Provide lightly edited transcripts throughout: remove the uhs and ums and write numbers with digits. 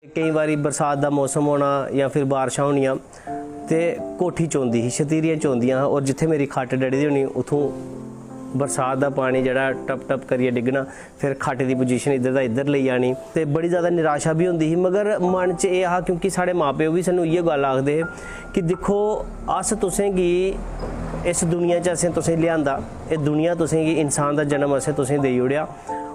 कई बार बरसात का मौसम होना या फिर बारिशां होनियां तो कोठी चौंदी ही छतीरियां चौंदियां और जिथे मेरी खट डड़ी दी होनी उतों बरसात का पानी जड़ा टप टप करिए डिगना फिर खट की पोजीशन इधर का इधर ले जानी तो बड़ी ज़्यादा निराशा भी होंदी ही। मगर मन च यह हा क्योंकि साढ़े माँ प्यो भी सानू इयै गल आखदे हे कि दिखो अस तुसें गी इस दुनिया च असें तुसें लियांदा, एह् दुनिया तुसें गी इंसान का जन्म असें तुसें देई ओड़ेआ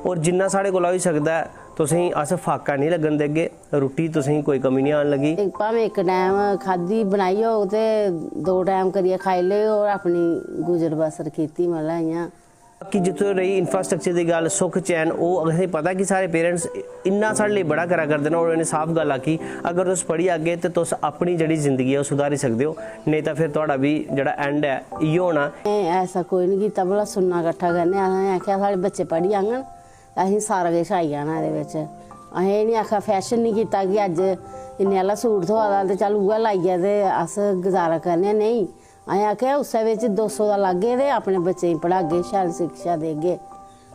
और जिन्ना साढ़े कोला होई सकदा है तुसें अस फाका नहीं लगन देगे, रुट्टी तुसें कोई कमी नहीं आन लगी। भावें एक टाइम खादी बनाई हो तो 2 टाइम करिए खाई ले और अपनी गुजर बसर की मतलब इ'यां कि जित्थों रही इंफ्रास्ट्रक्चर की गल सुख चैन वो असें पता कि सारे पेरेंट्स इन्ना साढ़े लिए बड़ा करा करदे न और उन्हें साफ गल आखी अगर तुस पढ़ी आगे तो तुस अपनी जड़ी जिंदगी है वो सुधारी सकते हो, नहीं तो फिर तुहाड़ा भी जड़ा एंड है इयो होना। ऐसा कोई नहीं कीता भला सुन्ना कट्ठा करने असें आखेआ साढ़े बच्चे पढ़ी जाङन असें सारा किश आई जाना एह्दे बिच। असें एह् नहीं आखेआ फैशन नहीं कीता कि अज्ज इन्ने आह्ला सूट थ्होआ दा ते चल उ'ऐ लाइयै ते अस गुजारा करने, नहीं असें आखेआ उस्सै बिच 200 दा लागे ते अपने बच्चें गी पढ़ागे शैल शिक्षा देगे।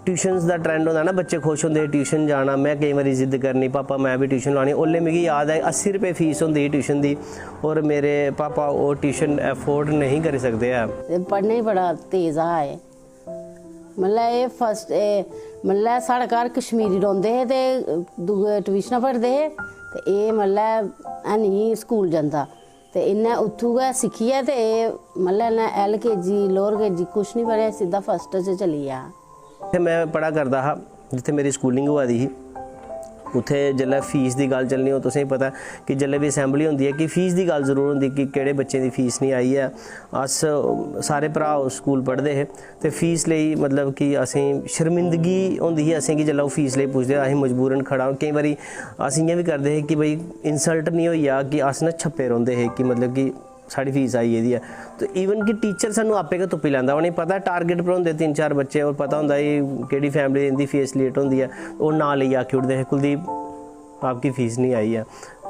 ट्यूशनस का ट्रेंड होंदा ना, बच्चे खुश होंदे ट्यूशन जाना, मैं कई बार जिद करनी पापा मैं भी ट्यूशन लानी, ओल्ले मिगी याद है 80 रुपये फीस होंदी ही ट्यूशन की और मेरे पापा वो ट्यूशन अफोर्ड नहीं करी सकते है। पढ़ने ही बड़ा तेज़ हा एह् मतलब एह् फस्ट मतलब साढ़े घर कश्मीरी रौंह्दे हे ते दूए ट्यूशनां पढ़दे हे ते एह् मतलब हैनी स्कूल जंदा ते इन्नै उत्थूं गै सिक्खियै ते एह् मतलब इन्नै LKG लोअर KG कुछ नहीं पढ़ेआ सीधा फस्ट च चली गेआ। मैं पढ़ा करदा हा जिथे मेरी स्कूलिंग होआ दी ही उत्थे जिल्लै फीस की गल चलनी हो तुसें पता कि जिल्लै भी असैंबली होंदी है कि फीस की गल जरूर होंदी कि केड़े बच्चे की फीस नहीं आई है। अस सारे भरा स्कूल पढ़ते हैं तो फीस लेई मतलब कि असें शर्मिंदगी होंदी ही असें कि जिल्लै ओह् फीस लेई पुछदे असें मजबूरन खड़ा केईं बारी अस इ'यां भी करदे हे कि भाई इंसल्ट नहीं होई जा कि अस ना छप्पे रौंह्दे हे कि मतलब कि साड़ी फीस आई गेदी है। तो ईवन कि टीचर सानू आपे गै तुप्पी लैंदा, उ'नेंगी पता टारगेट पर होंदे 3-4 बच्चे और पता होंदा केह्ड़ी फैमिली इंदी फीस लेट होंदी है, ओह् नां लेइयै आखी ओड़दे हे कुलदीप आपकी फीस नहीं आई है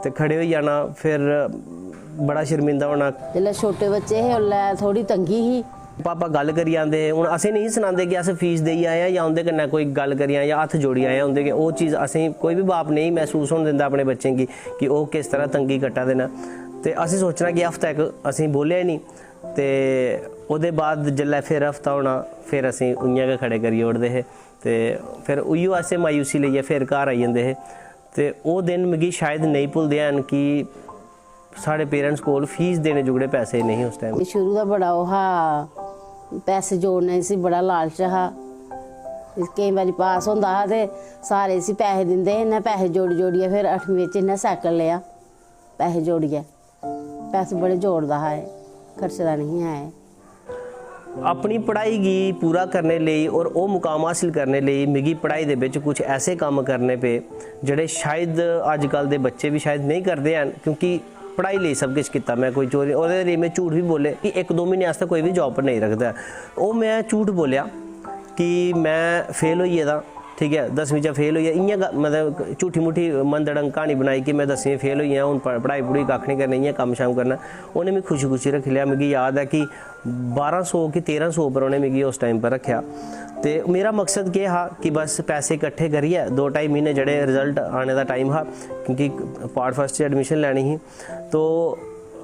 तो खड़े होई जाना, फिर बड़ा शर्मिंदा होना। जिल्लै छोटे बच्चे हे उसलै थोड़ी तंगी ही, पापा गल करी आंदे हे, हुण असें नहीं सनांदे कि अस फीस देई आए हैं या उं'दे कन्नै कोई गल करी आए या हत्थ जोड़ी आए हैं उं'दे के ओह् चीज़ असें कोई भी बाप नहीं महसूस होन दिंदा अपने बच्चें गी कि ओह् किस तरह तंगी कट्टा दे न। ते असें सोचना कि हफ्ता इक असें बोलेआ नहीं ते ओह्दे बाद जिल्लै फिर हफ्ता होना फिर असें उ'यां गै खड़े करी ओड़दे हे ते फिर उइयो असें मायूसी लेइयै फिर घर आई जंदे हे। ते ओह् दिन मिगी शायद नहीं भुलदे हैन कि साढ़े पेरेंट्स कोल फीस देने जुगड़े पैसे नहीं उस टाइम। शुरू दा बड़ा ओह् हा पैसे जोड़ने इसी बड़ा लालच हा, केईं बारी पास होंदा हा ते सारे इसी पैसे दिंदे हे, इन्नै पैसे जोड़ी जोड़ियै फिर 8वीं बिच इन्नै साइकल लेआ पैसे जोड़ियै, पैसे बड़े जोड़दा हा एह्, खर्चदा नहीं है एह्। अपनी पढ़ाई गी पूरा करने लेई और वो मुकाम हासिल करने लेई मिगी पढ़ाई दे विच कुछ ऐसे काम करने पे जेह्ड़े शायद अजकल दे बच्चे भी शायद नहीं करते हैं क्योंकि पढ़ाई लेई सब कुछ किया मैं, कोई चोरी ओह्दे लेई मैं झूठ भी बोले कि 1-2 महीने आस्तै कोई भी जॉब पर नहीं रखदा, ओह् मैं झूठ बोलिया कि मैं फेल होई गेदा, ठीक है 10वीं च फेल होई गेआ, इ'यां मतलब झूठी मुठी मनदड़ंग क्हानी बनाई कि मैं 10वीं फेल होई गेआ हूँ पढ़ाई पढ़ूई कक्ख नहीं करनी, इ'यां कम्म शम्म करना। उ'नें मिगी खुशी खुशी रक्खी लिया, मिगी याद है कि 1200 कि 1300 पर उ'नें मिगी उस टाइम पर रखेआ। ते मेरा मकसद केह् हा कि बस पैसे इकट्ठे करियै 2-2.5 महीने जेह्ड़े रिजल्ट आने दा टाइम हा क्योंकि पार्ट फर्स्ट च एडमिशन लैनी ही तो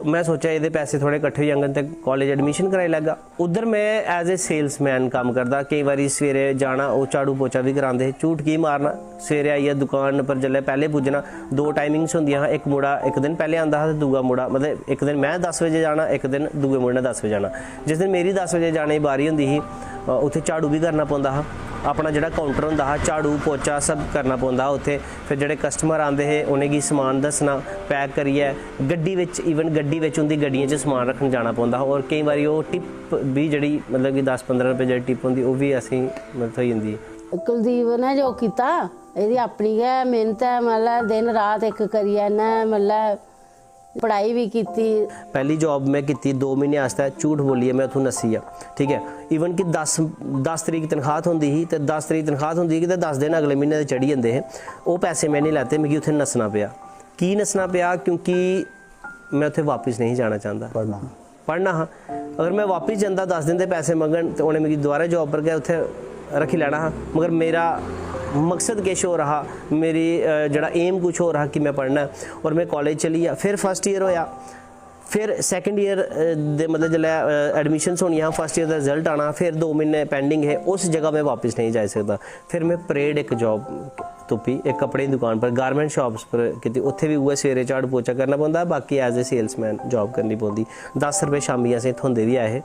मैं सोचा एह्दे पैसे थोड़े इकट्ठे हो जाङन ते कॉलेज एडमिशन कराई लैगा। उधर मैं एज ए सेल्समैन कम्म करदा, कई बारी सवेरे जाना ओह् झाड़ू पोचा भी करांदे हे, झूठ की मारना सवेरे आइयै दुकान पर जेल्लै पैह्ले पुज्जना 2 टाइमिंग्स होंदियां हा, एक मुड़ा एक दिन पैह्ले आंदा हा ते दूआ मुड़ा मतलब एक दिन मैं 10 बजे जाना एक दिन दूए मुड़े ने 10 बजे जाना। जिस दिन मेरी 10 बजे जाने की बारी होंदी ही उत्थे झाड़ू भी करना पौंदा हा, अपना जेह्ड़ा काउंटर होंदा हा झाड़ू पोचा सब करना पौंदा हा उत्थे, फिर जेह्ड़े कस्टमर आंदे हे उ'नेंगी समान दस्सना पैक करियै गड्डी बिच, इवन गड्डी बिच उं'दी गड्डियें च समान रखन जाना पौंदा हा और केई बारी ओह् टिप भी जेह्ड़ी मतलब कि 10-15 रुपये जेह्ड़ी टिप होंदी ओह् बी असेंगी मतलब थ्होई जंदी। कुलदीप ने जो कीता एह्दी अपनी गै मेहनत है, मतलब दिन रात इक करियै इन्नै मतलब पढ़ाई भी की। पहली जॉब मैं की 2 महीने आस्ते झूठ बोलिए मैं उत्थों नस्सी गया, ठीक है ईवन कि 10 तरीक तनखाह होंदी ही तो 10 तरीक तनखाह होंदी ही तो 10 दिन अगले महीने दे चढ़ी जंदे हे, वो पैसे मैं नहीं लैते, मिगी उत्थे नस्सना पिया। की नस्सना पिया क्योंकि मैं उत्थे वापस नहीं जाना चाहता, पढ़ना हाँ, अगर मैं वापस जाता 10 दिन के पैसे मंगन तो उन्हें मिगी दोबारा जॉब पर गया उत्थे रखी लैना हा, मगर मेरा मकसद किश हो रहा, मेरी जड़ा एम कुछ हो रहा कि मैं पढ़ना, और मैं कॉलेज चली गया। फिर फर्स्ट ईयर होया, फिर सैकेंड ईयर दे मतलब जिसलै एडमिशनस होनियां, फर्स्ट ईयर का रिजल्ट आना, फिर 2 महीने पेंडिंग है, उस जगह मैं वापस नहीं जा सकता। फिर मैं परेड एक जॉब तुप्पी, एक कपड़े की दुकान पर, गारमेंट शॉप्स पर की, उत्थे भी उहे सवेरे झाड़ू पोचा करना पौंदा, बाकी एज ए सेल्समैन जॉब करनी पौंदी। 10 रुपए शामी असें थोंदे भी आए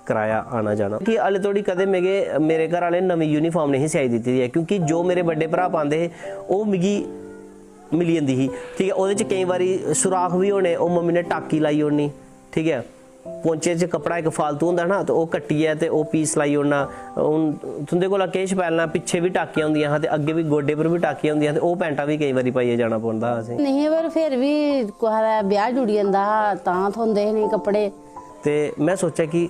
किराया आना जाना। कि हाले तोड़ी कदे मेरे घर वाले नवीं यूनीफॉर्म नहीं सियाई दित्ती दी है, क्योंकि जो मेरे बड़े भरा पांदे हे ओह् मिगी मिली जंदी ही। ठीक है, ओहदे च केईं बारी सुराख भी होने, ओह् मम्मी ने टाकी लाई ओड़नी। ठीक है, पोंचे च कपड़ा एक फालतू होंदा ना, तो ओह् कट्टियै ते ओह् पीस लाई ओड़ना। हून तुंदे कोला किश पैलना पिच्छे भी टाकियां होंदियां हा, ते अग्गे भी गोडे पर भी टाकियां होंदियां, ते ओह् पैंटां भी केईं बारी पाइयै जाना पौंदा हा असें। नहीं पर फिर भी कुसै दा ब्याह जुड़ी जंदा हा तां थोंदे नहीं कपड़े। ते मैं सोचा कि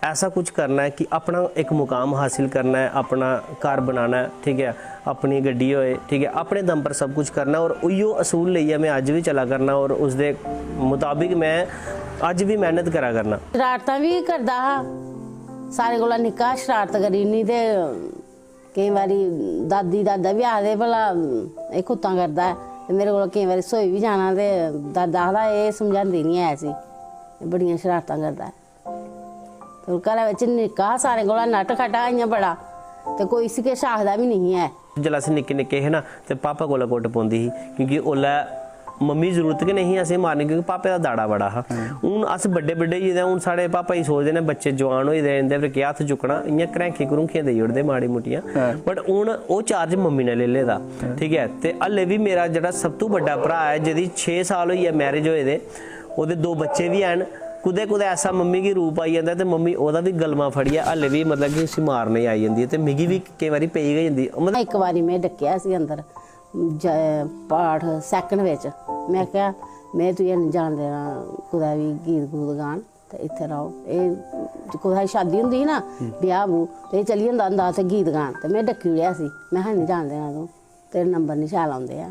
ऐसा कुछ करना है कि अपना एक मुकाम हासिल करना है, अपना घर बनाना है। ठीक है, अपनी गड्डी होए, ठीक है, अपने दम पर सब कुछ करना, और उयो असूल लेइयै मैं अज भी चला करना, और उसदे मुताबिक मैं अज भी मेहनत करा करना। शरारतां भी करदा हा, सारे कोला निक्का शरारत करी ओड़नी, ते केईं बारी दादी दादा भी आखदे भला एह् कुत्तां करदा है, ते मेरे कोल केईं बारी सोई भी जाना, ते दादा आखदा एह् समझांदी नहीं है सी, बड़ियां शरारतां करदा है। ते घरै बिच निक्का हा, सारे कोला नट खटा इ'यां बड़ा, ते कोई इसी किश आखदा भी नहीं है। जिसलै अस निक्के निक्के हे ना, ते पापा कोला कुट्ट पौंदी ही, क्योंकि ओल्लै मम्मी जरूरत गै नहीं असें मारने, क्योंकि पापे का दाड़ा बड़ा हा। हून अस बड्डे बड्डे होई गेदे, हून साढ़े पापा ही सोचदे ने बच्चे जवान होई दे, इंदे पर केह् हत्थ चुकना, इ'यां घरैंखी घरुंखियां देई ओड़दे माड़ी मुट्टियां। बट हून ओह् चार्ज मम्मी ने ले लेदा। ठीक है, ते हल्ले भी मेरा जेह्ड़ा सब तों बड्डा भरा है, जेह्दी 6 साल होई ऐ मैरिज होए दे, ओह्दे 2 बच्चे भी हैन, कुदै कुदै ऐसा मम्मी गी रूप आई जंदा, ते मम्मी ओह्दा भी गलमा फड़ियै हल्ले भी मतलब कि उसी मारने आई जंदी है, ते मिगी भी केईं बारी पेई गई जंदी। मतलब एक बारी में डक्केआ सी अंदर पाठ सैकंड बिच, मैं आखेआ मैं तुझे नहीं जान देना कुदै भी गीत गूत गान, ते इत्थे रहो। एह् कुदै शादी होंदी ही ना, ब्याह बू, ते एह् चली जंदा होंदा उत्थे गीत गान, ते में डक्की ओड़ेआ सी, मैं हा नहीं जान देना तूं, तेरे नंबर नहीं शैल औंदे आ।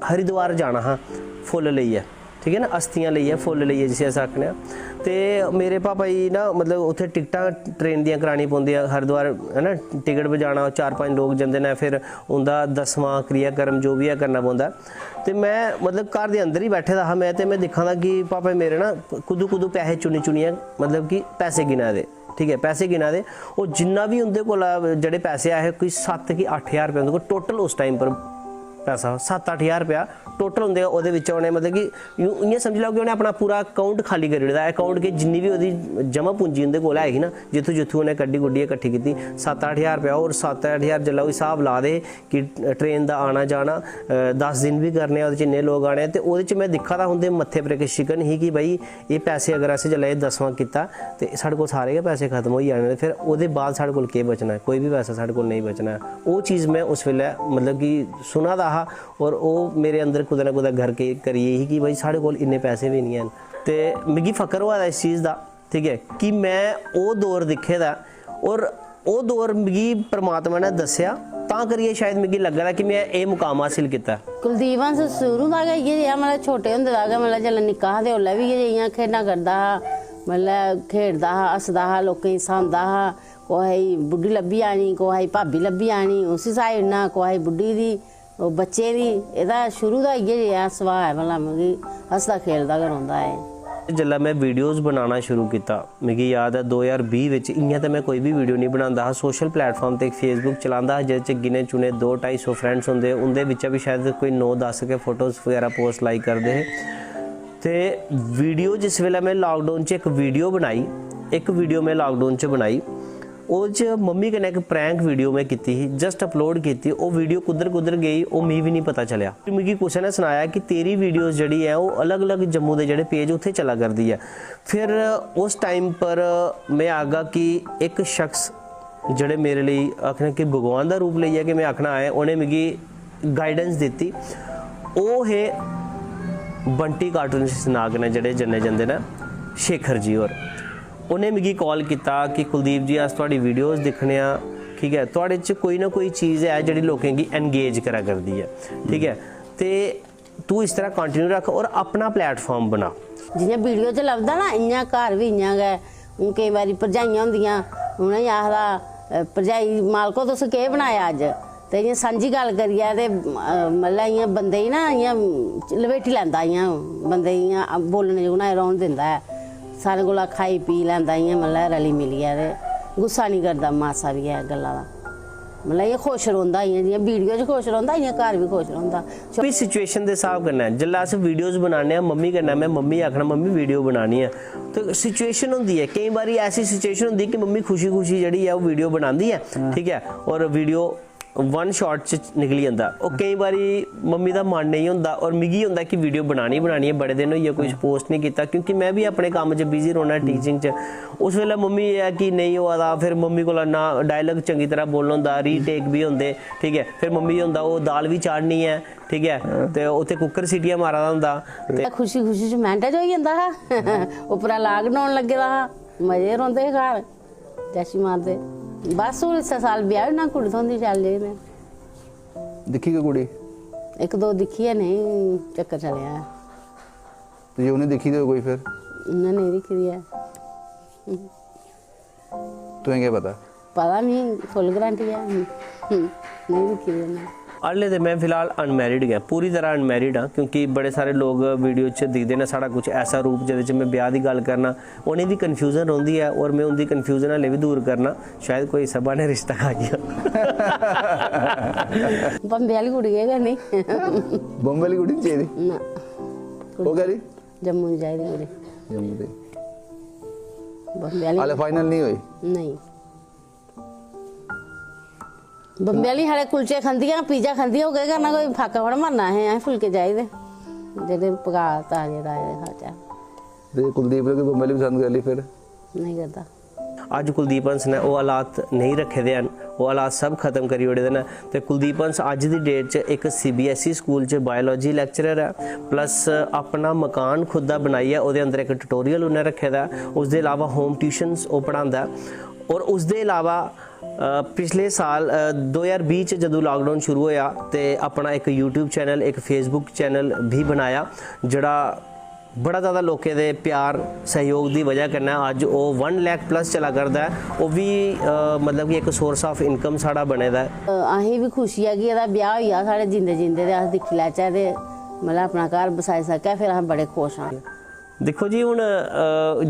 हरिद्वार जाना हा फुल्ल लेइयै, ठीक है ना, अस्थियां लेइयै, फुल्ल लेइयै जिसी अस आखने आं। ते मेरे पापा जी ना मतलब उत्थे टिकटां ट्रेन दियां करानी पौंदियां, हरिद्वार है ना, टिकट पर जाना, 4-5 लोग जंदे ने, फिर उंदा 10वां क्रियाक्रम जो भी है करना पौंदा। ते मैं मतलब घर दे अंदर ही बैठे दा हा मैं, ते मैं दिक्खा दा कि पापा मेरे ना कुदू कुदू पैसे चुनी चुनियै मतलब कि पैसे गिना दे। ठीक है, पैसे गिना दे, और जिन्ना भी उंदे कोला जेह्ड़े पैसे आए कोई 7 कि 8 हज़ार रुपया उंदे कोल टोटल उस टाइम पर पैसा 7-8 हज़ार रुपया टोटल होंदे, ओहदे विच उ'नें मतलब कि इ'यां समझी लैओ कि उ'नें अपना पूरा अकाउंट खाली करी ओड़े दा। अकाउंट के जिन्नी भी ओहदी जमा पूंजी उंदे कोल है ही ना, जित्थूं जित्थूं उ'नें कड्डी गुड्डियै कट्ठी कीती 7-8 हज़ार रुपया, और 7-8 हज़ार जेल्लै ओह् हिसाब ला दे कि ट्रेन दा आना जाना 10 दिन भी करने, ओहदे च इन्ने लोग आने, ते ओहदे च मैं दिक्खा दा उंदे मत्थे पर इक शिकन ही कि भाई एह् पैसे अगर असें जेल्लै 10वां कीता ते साढ़े कोल सारे गै पैसे खत्म होई जाने, फिर ओहदे बाद साढ़े कोल केह् बचना है, कोई भी पैसा साढ़े कोल नहीं बचना है। ओह् चीज़ मैं उस वेल्लै मतलब कि सुना दा हा, और ओह् मेरे अंदर कुदै ना कुदै घर के करिए ही कि भाई साढ़े कोल इन्ने पैसे भी नहीं हैन। ते मिगी फकर होआ दा इस चीज़ दा, ठीक है, कि मैं ओह् दौर दिक्खे दा, और ओह् दौर मिगी परमात्मा ने दस्सेआ, तां करियै शायद मिगी लग्गा दा कि मैं एह् मुकाम हासिल कीता। कुलदीप हंस शुरू दा गै इ'यै जेहा, मतलब छोटे होंदे दा गै, मतलब जेल्लै निक्का हा ते ओल्लै बी इ'यै जेहियां खेढां करदा हा, मतलब खेढदा हा, हसदा हा, लोकें गी हसांदा हा, कुसै गी बुड्ढी लब्भी जानी, कुसै गी भाबी लब्भी जानी, उसी हसाई ओड़ना, कुसै गी बुड्ढी दी ओह् बच्चे दी। एह्दा शुरू दा इ'यै जेहा सुभाऽ है, भला मिगी हसदा खेलदा गै रौंह्दा है। जिसलै मैं वीडियोज़ बनाना शुरू किया, मिगी याद है 2020 विच, इ'यां ते मैं कोई भी वीडियो नहीं बनांदा हा, सोशल प्लेटफॉर्म ते फेसबुक चलांदा हा, जेह्दे च गिने चुने 200-250 फ्रेंड्स होंदे, उंदे बिच्चा भी शायद कोई 9-10 के फोटोज़ वगैरह पोस्ट लाइक करदे हे। ते वीडियो जिस वेल्लै मैं लॉकडाउन च एक वीडियो मैं लॉकडाउन च बनाई, ओह् च मम्मी कन्नै इक प्रैंक वीडियो मैं कीती ही, जस्ट अपलोड कीती, ओह् वीडियो कुद्धर गेई ओह् मिगी भी नहीं पता चलेआ। मिगी कुसै ने सनाया कि तेरी वीडियोज़ जेह्ड़ी है ओह् अलग अलग जम्मू दे जेह्ड़े पेज उत्थे चला करदी है। फिर उस टाइम पर मैं आगा कि एक शख्स जेह्ड़े मेरे लिए आखना कि भगवान दा रूप लेइयै कि मैं आखना है, उ'नें मिगी गाइडेंस दित्ती। ओह् हे बंटी कार्टूनिस्ट नाग ने जेह्ड़े जन्ने जंदे न, शेखर जी होर। उन्हें मिगी कॉल किया कि कुलदीप जी अस तुहाड़ी वीडियोज़ दिक्खने आ, ठीक है, तुहाड़े च कोई ना कोई चीज़ है जिहड़ी लोकें गी एंगेज करा करदी है, ठीक है, ते तू इस तरह कंटिन्यू रख और अपना प्लेटफॉर्म बना। जियां वीडियो च लभदा ना, इ'यां घर भी इ'यां गै। हून केईं बारी भरजाइयां होंदियां, उ'नें गी आखदा भरजाई मालको तुस केह् बनाया अज्ज, ते इ'यां सांझी गल्ल करियै ते मतलब इ'यां बंदे गी ना इ'यां लपेटी लैंदा, इ'यां बंदे गी इ'यां बोलने जोगना रौह्न दिंदा ऐ, सारें कोला खाई पी लैंदा इ'यां मतलब रली मिलियै, ते गुस्सा नहीं करदा मासा बी है गल्ला दा, मतलब इ'यां खुश रौंह्दा, इ'यां जि'यां वीडियो च खुश रौंह्दा इ'यां घर बी खुश रौंह्दा। भी सिचुएशन दे स्हाब कन्नै जिल्लै अस वीडियोज़ बनाने आं मम्मी कन्नै, मैं मम्मी आखना मम्मी वीडियो बनानी है, तो सिचुएशन होंदी है, केईं बारी ऐसी सिचुएशन होंदी कि मम्मी खुशी खुशी जेह्ड़ी है ओह् वीडियो बनांदी है, ठीक है, और वीडियो वन शॉट च निकली जंदा, और कई बारी मम्मी दा मन नहीं होंदा और मिगी होंदा कि वीडियो बनानी है, बड़े दिन होइए कोई पोस्ट नहीं किया क्योंकि मैं भी अपने काम च बिजी रौह्ना टीचिंग च। उस वेले मम्मी है कि नहीं होआ दा, फिर मम्मी कोला ना डायलॉग चंगी तरह बोलना होंदा, रीटेक भी होंदे, ठीक है, फिर मम्मी होंदा ओह् दाल भी चाढ़नी है, ठीक है, ते उत्थे कुकर सीटियां मारा दा होंदा, ते खुशी खुशी च मिंट च होई जंदा हा उप्परा लॉकडाउन लग्गे दा हा, मजे रौंह्दे हे घर जैशी मारदे। बस हून इस्सै साल ब्याह ना कुड़ी थ्होंदी शैल जेही ने। दिक्खी कोई कुड़ी? एक दो दिक्खी है, नहीं चक्कर चलिया है। तो ये उन्हें दिखी तो कोई फिर? उन्हें नहीं दिखी दी है। तुम्हें क्या पता? पता नहीं, फुल गारंटी है नहीं दिखी दी उन्हें। हाले ते मैं फिलहाल अनमैरिड गै, पूरी तरह अनमैरिड हाँ, क्योंकि बड़े सारे लोग वीडियो च दिखते हैं साढ़ा कुछ ऐसा रूप जिहदे मैं ब्याह की गल करना, उन्हें भी कन्फ्यूजन रौंदी है और मैं उनकी कन्फ्यूजन हले भी दूर करना, शायद कोई सबा ने रिश्ता खा गया बंबे वाली कुड़ी है नहीं बंबे वाली कुड़ी चाहिए ना, वो कह रही जम्मू चाहिए कुड़ी, जम्मू दे बंबे वाली हाले फाइनल नहीं हुई? नहीं, बंबे वाली हाले कुलचे खंदियां पिज्जा खंदियां, हो गया ना कोई फाका बड़ा मरना है, फुलके चाहिए जेह्ड़े पका ताजे ताजे खाचा। ते कुलदीप ने बंबे वाली पसंद कर ली फिर? नहीं करता। अज कुलदीप हंस ने वो हालात नहीं रखे दे हैं, वो हालात सब खत्म करी ओड़े दे न, ते कुलदीप हंस अज दी डेट च एक CBSE स्कूल च बायोलॉजी लैक्चरर है, प्लस अपना मकान खुद दा बनाइयै ओहदे अंदर एक ट्यूटोरियल उन्हें रखे दा, उसदे अलावा होम ट्यूशनस वो पढ़ांदा, और उसदे अलावा पिछले साल 2020 च जदों लॉकडाउन शुरू होया ते अपना एक YouTube चैनल, एक फेसबुक चैनल भी बनाया, जड़ा बड़ा ज़्यादा लोगों के प्यार सहयोग की वजह कन्नै अज वो 1 लाख प्लस चला करदा है, वो भी मतलब कि एक सोर्स ऑफ इनकम साड़ा बने दा है। असें भी खुशी है कि एह्दा ब्याह होई जा साढ़े जिंदे जिंदे ते अस दिक्खी लैचे ते मतलब अपना घर बसाई सकै, फिर अस बड़े खुश हाँ। देखो जी हुण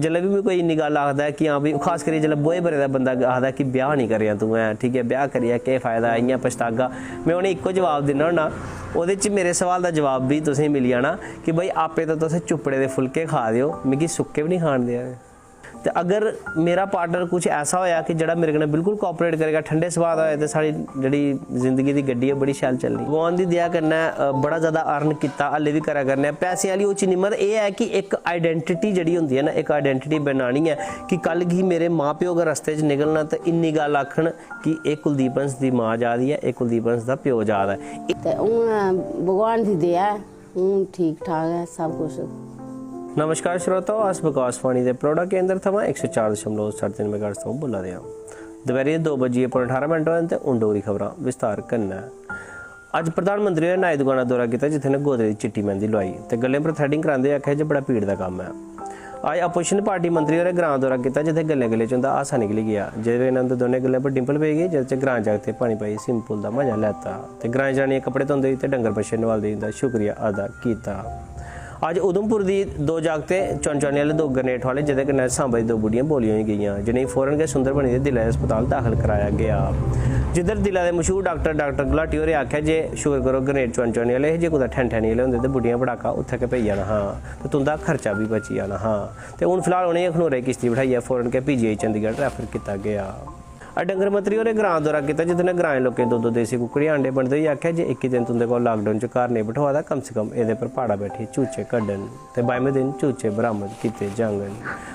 जिसलै भी कोई इन्नी गल आखदा है कि हाँ भी खास करियै जिसलै बोए भरे दा बंदा आखदा कि ब्याह नहीं करेआ तूं ऐ, ठीक है, ब्याह करियै केह् फायदा, इ'यां पछतागा, मैं उ'नें इक्को जवाब दिन्ना होन्ना, ओह्दे च मेरे सवाल दा जवाब भी तुसें मिली जाना कि भाई आपे तो तुस चुप्पड़े दे फुलके खा दे हो, मिगी सुक्के भी नहीं खान देआ। तो अगर मेरा पार्टनर कुछ ऐसा होया कि जड़ा मेरे कन्नै बिल्कुल कोऑपरेट करेगा, ठंडे सुभाऽ दा होए, ते साढ़ी जेह्ड़ी जिंदगी दी गड्डी है बड़ी शैल चलनी। भगवान दी दया कन्नै बड़ा ज़्यादा अर्न कीता, हल्ले भी करा करने, पैसे वाली ओह् चीज़ निं, मगर एह् है कि एक आइडेंटिटी जेह्ड़ी होंदी है ना, एक आइडेंटिटी बनानी है कि कल गी मेरे माँ प्यो अगर रस्ते च निकलना तो इन्नी गल आखन कि एह् कुलदीप हंस दी माँ जा दी है, एह् कुलदीप हंस दा प्यो जा दा है। ते हून भगवान दी दया है, हून ठीक ठाक है सब कुछ। नमस्कार श्रोताओ, अस बकासवाणी के प्रोडा केंद्र थमां 104.3 मेगाहर्ट्ज़ थमां बोला दे आं। दपैह्री 2:18 होए ते हून डोगरी खबरां विस्तार कन्नै। अज प्रधानमंत्री होरें नाई दुकाना दौरा किया जित्थे ने गोदरे दी चिट्टी मेहंदी लोआई ते गल्लें पर थ्रेडिंग करांदे आखेआ जे बड़ा भीड़ दा कम्म है। अज अपोजिशन पार्टी मंत्री होरें ग्रां दौरा किया जित्थे गल्लें गल्लें च उंदा हासा निकली गया, जेह्दे कन्नै उंदे दोनें गल्लें पर डिंपल पेई गेई, जेह्दे च ग्रां जागते पानी पाई स्विमिंग पूल दा मजा लैता ते ग्रां जानियां कपड़े धोंदे ते डंगर बच्छे नवालदे उंदा शुक्रिया अदा कीता। अज उधमपुर दी 2 जागते चौंचाने आह्ले 2 ग्रेनेड वाले जेह्दे कन्नै सांबा दी 2 बुढ़ियां बोलियां होई गेइयां, जिनेंगी फौरन गै सुंदर बनी दे दिला दे अस्पताल दाखल कराया गया। जिद्धर दिला दे मशहूर डॉक्टर गुलाटी होरें आखेआ जे शुक्र करो ग्रेनेड चौंचाने आह्ले जे कुदै ठैनी आह्ले होंदे ते बुढ़ियां पटाका उत्थै गै पेई जाना हाँ, ते तुंदा खर्चा भी बची जाना हाँ। ते हून फिलहाल उ'नेंगी अखनूरै किश्ती बिठाइयै फौरन गै PGI चंडीगढ़ रैफर किया गया। डंगर मंत्री होरें ग्रां दौरा किया जित्थे ग्रां लोकें 2-2 देसी कुकड़ी अंडे बनदे होई आखेआ जे 21 दिन तुंदे कोल लॉकडाउन च घर नहीं बिठवा दा, कम से कम एह्दे पर प्हाड़ा बैठी चूचे कड्ढन ते 22वें दिन चूचे बरामद किए जाङन।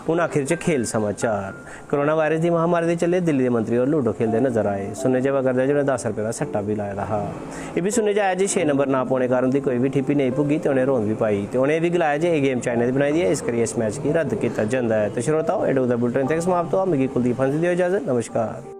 हून आखिर च खेल समाचार। कोरोना वायरस की महामारी दे चले दिल्ली दे मंत्री होर लूडो खेलते नजर आए। सुनने च करदा जिन्हें 10 रुपये का सट्टा भी लाया दा हा। एह् भी सुनने च आया जे 6 नंबर ना पौने कारण दी कोई भी ठिप्पी नहीं भुग्गी ते उ'नें रौंद भी पाई ते उ'नें भी गलाया जे एह् गेम चाइना दी बनाई दी है, इस करियै इस मैच गी रद्द किया जांदा है। ते श्रोताओ एडो दा बुलेटिन इत्थै समाप्त होआ। मिगी कुलदीप हंस दी इजाजत, नमस्कार।